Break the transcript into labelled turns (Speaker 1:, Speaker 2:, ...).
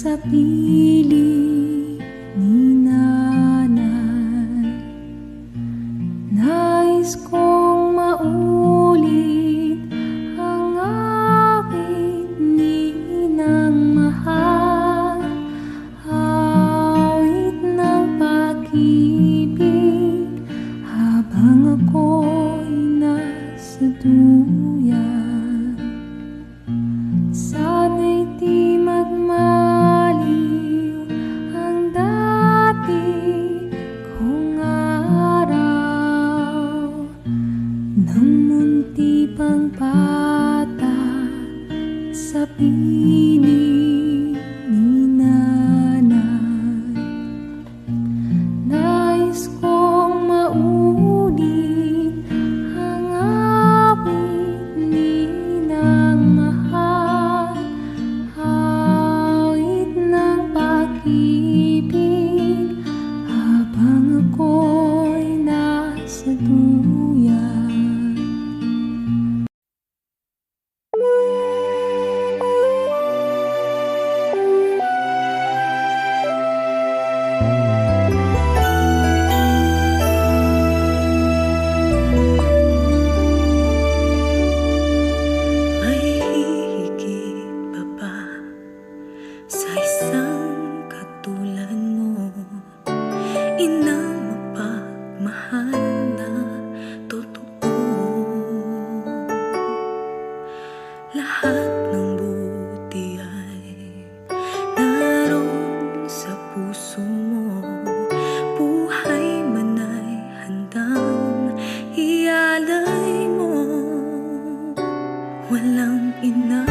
Speaker 1: sa piling ni nanay. Nais kong maulit ang awit ninang mahal, awit ng pag-ibig habang ako'y nasa duyan. Sana'y di magmaliw ang dati kong araw nang munti pang bata sa piling ni nanay. Nais kong maulit ang awit ninang mahal, awit ng pag-ibig habang ako'y nasa duyan.
Speaker 2: May hihigit pa ba sa isang katulad mo? Inang mapagmahal na totoo. Lahat ng buti ay naroon sa puso mo. Buhay man ay handang ialay mo. Walang inang